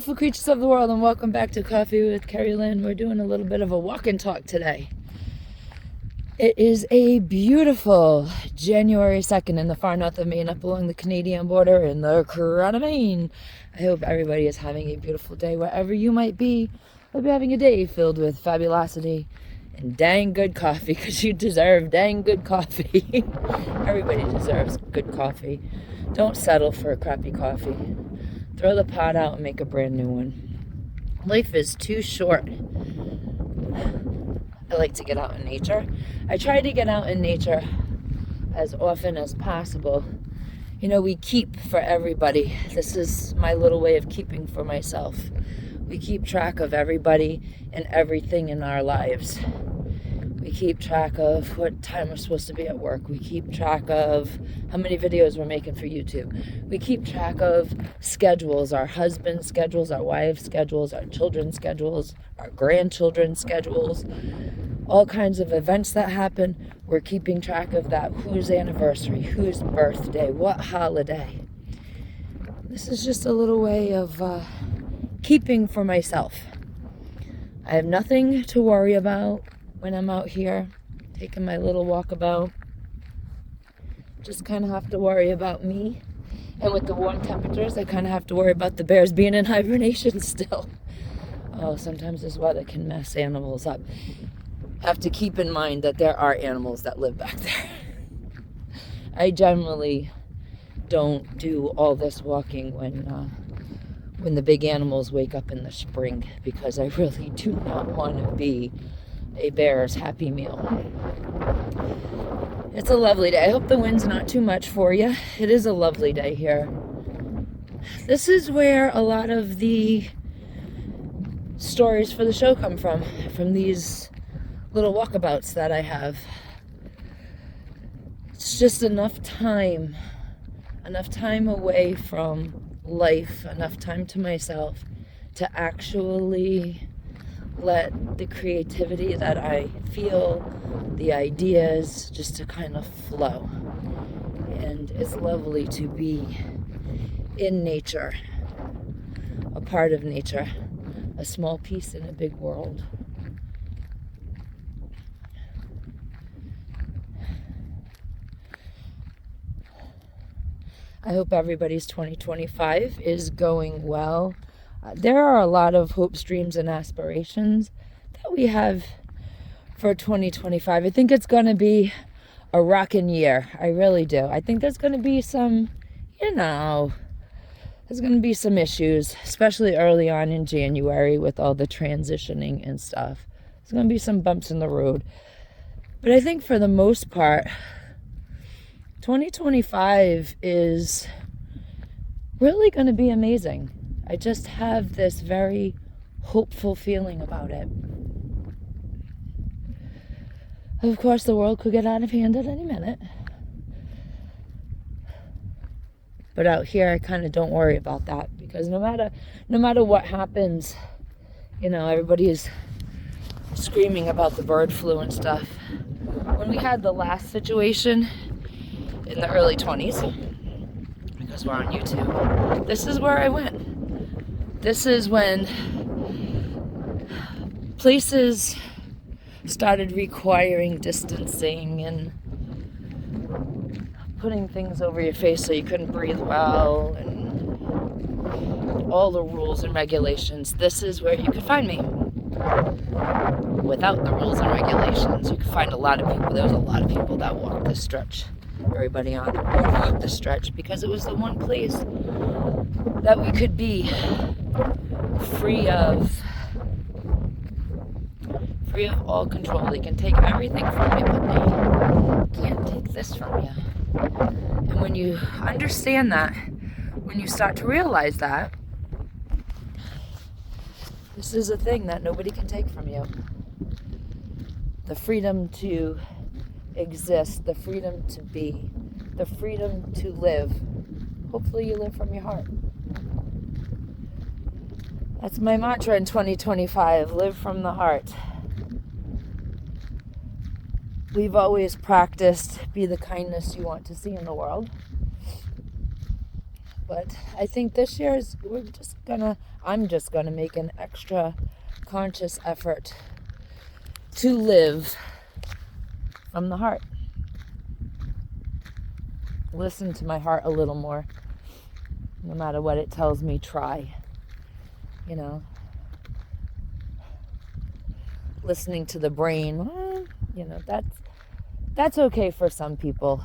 beautiful creatures of the world, and welcome back to Coffee with Kerri-Lynn. We're doing a little bit of a walk and talk today. It is a beautiful January 2nd in the far north of Maine, up along the Canadian border in the crown of Maine. I hope everybody is having a beautiful day wherever you might be. Hope you're having a day filled with fabulosity and dang good coffee, because you deserve dang good coffee. Everybody deserves good coffee. Don't settle for a crappy coffee. Throw the pot out and make a brand new one. Life is too short. I like to get out in nature. I try to get out in nature as often as possible. You know, we keep for everybody. This is my little way of keeping for myself. We keep track of everybody and everything in our lives. We keep track of what time we're supposed to be at work. We keep track of how many videos we're making for YouTube. We keep track of schedules, our husband's schedules, our wife's schedules, our children's schedules, our grandchildren's schedules, all kinds of events that happen. We're keeping track of that. Whose anniversary, whose birthday, what holiday. This is just a little way of keeping for myself. I have nothing to worry about when I'm out here taking my little walkabout. Just kind of have to worry about me. And with the warm temperatures, I kind of have to worry about the bears being in hibernation still. Oh, sometimes this weather can mess animals up. Have to keep in mind that there are animals that live back there. I generally don't do all this walking when the big animals wake up in the spring, because I really do not want to be a bear's happy meal. It's a lovely day. I hope the wind's not too much for you. It is a lovely day here. This is where a lot of the stories for the show come from these little walkabouts that I have. It's just enough time away from life, enough time to myself to actually let the creativity that I feel, the ideas, just to kind of flow. And it's lovely to be in nature, a part of nature, a small piece in a big world. I hope everybody's 2025 is going well. There are a lot of hopes, dreams, and aspirations that we have for 2025. I think it's going to be a rockin' year. I really do. I think there's going to be some, there's going to be some issues, especially early on in January with all the transitioning and stuff. There's going to be some bumps in the road. But I think for the most part, 2025 is really going to be amazing. I just have this very hopeful feeling about it. Of course, the world could get out of hand at any minute. But out here, I kind of don't worry about that, because no matter what happens, everybody is screaming about the bird flu and stuff. When we had the last situation in the early 20s, because we're on YouTube, this is where I went. This is when places started requiring distancing and putting things over your face so you couldn't breathe well, and all the rules and regulations. This is where you could find me. Without the rules and regulations, you could find a lot of people. There was a lot of people that walked this stretch. Everybody on the road walked the stretch, because it was the one place that we could be free of all control. They can take everything from you, but they can't take this from you. And when you understand that, when you start to realize that, this is a thing that nobody can take from you. The freedom to exist, the freedom to be, the freedom to live. Hopefully you live from your heart. That's my mantra in 2025, live from the heart. We've always practiced be the kindness you want to see in the world. But I think this year I'm just gonna make an extra conscious effort to live from the heart. Listen to my heart a little more. No matter what it tells me, try. Listening to the brain, that's okay for some people.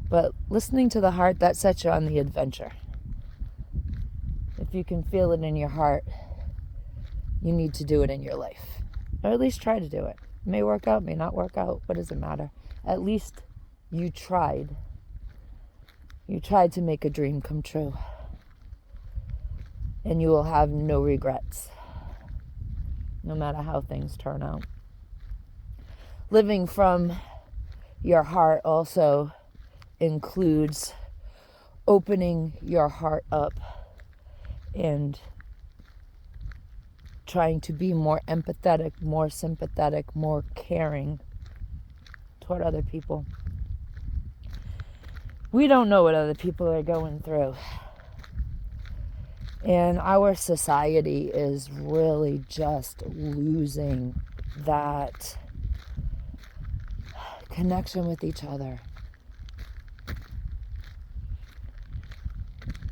But listening to the heart, that sets you on the adventure. If you can feel it in your heart, you need to do it in your life. Or at least try to do it. It may work out, may not work out. What does it matter? At least you tried. You tried to make a dream come true. And you will have no regrets, no matter how things turn out. Living from your heart also includes opening your heart up and trying to be more empathetic, more sympathetic, more caring toward other people. We don't know what other people are going through. And our society is really just losing that connection with each other.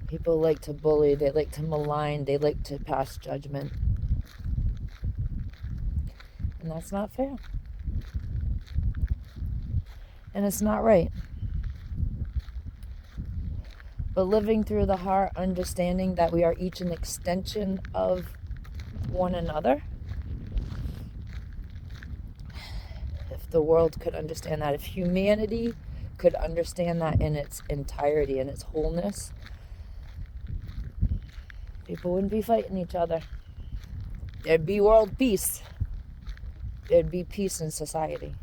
People like to bully, they like to malign, they like to pass judgment. And that's not fair. And it's not right. But living through the heart, understanding that we are each an extension of one another. If the world could understand that, if humanity could understand that in its entirety, in its wholeness, people wouldn't be fighting each other. There'd be world peace. There'd be peace in society.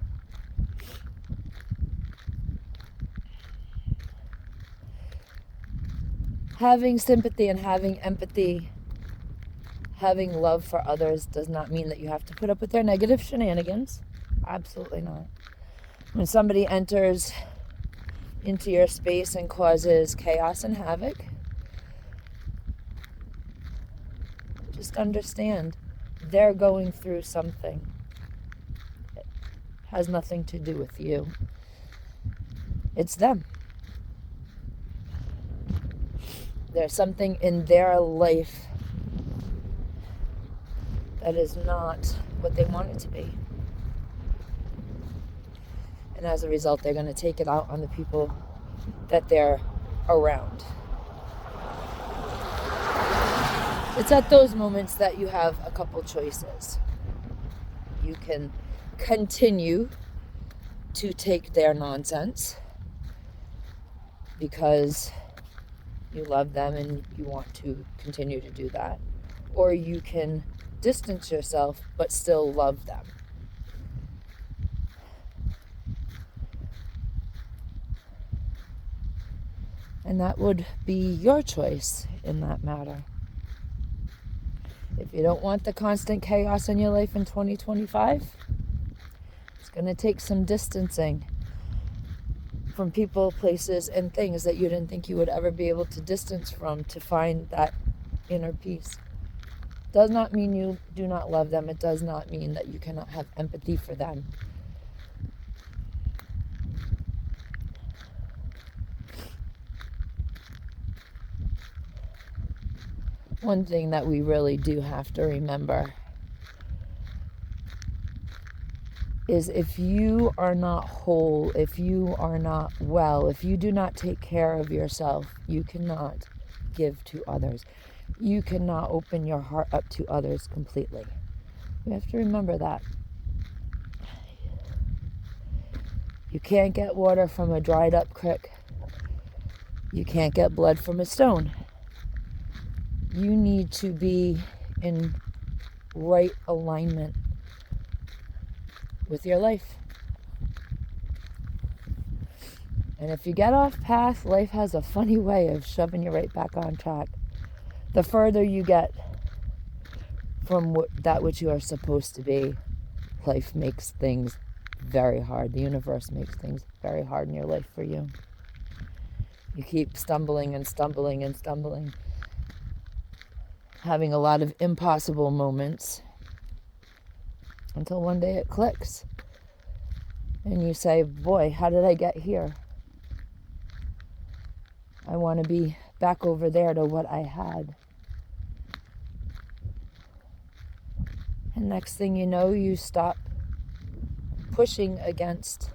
Having sympathy and having empathy, having love for others does not mean that you have to put up with their negative shenanigans. Absolutely not. When somebody enters into your space and causes chaos and havoc, just understand they're going through something. It has nothing to do with you. It's them. There's something in their life that is not what they want it to be. And as a result, they're going to take it out on the people that they're around. It's at those moments that you have a couple choices. You can continue to take their nonsense because you love them and you want to continue to do that. Or you can distance yourself but still love them. And that would be your choice in that matter. If you don't want the constant chaos in your life in 2025, it's going to take some distancing from people, places, and things that you didn't think you would ever be able to distance from to find that inner peace. Does not mean you do not love them. It does not mean that you cannot have empathy for them. One thing that we really do have to remember is if you are not whole, if you are not well, if you do not take care of yourself, you cannot give to others. You cannot open your heart up to others completely. We have to remember that. You can't get water from a dried up creek. You can't get blood from a stone. You need to be in right alignment with your life. And if you get off path, life has a funny way of shoving you right back on track. The further you get from that which you are supposed to be, life makes things very hard. The universe makes things very hard in your life for you. You keep stumbling and stumbling and stumbling, having a lot of impossible moments until one day it clicks. And you say, boy, how did I get here? I want to be back over there to what I had. And next thing you know, you stop pushing against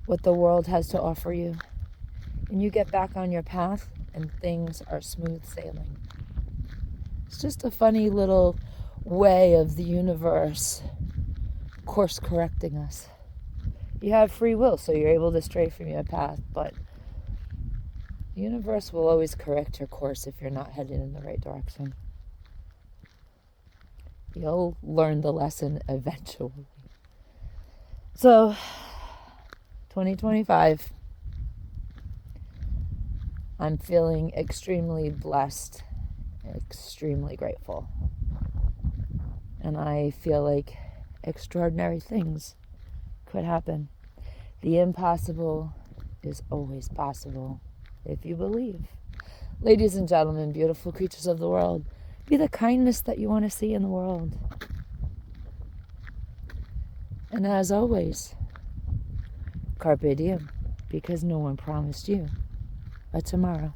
what the world has to offer you. And you get back on your path and things are smooth sailing. It's just a funny little way of the universe course correcting us. You have free will, so you're able to stray from your path, but the universe will always correct your course if you're not headed in the right direction. You'll learn the lesson eventually. So, 2025, I'm feeling extremely blessed, extremely grateful. And I feel like extraordinary things could happen. The impossible is always possible if you believe. Ladies and gentlemen, beautiful creatures of the world, be the kindness that you want to see in the world. And as always, Carpe Diem, because no one promised you a tomorrow.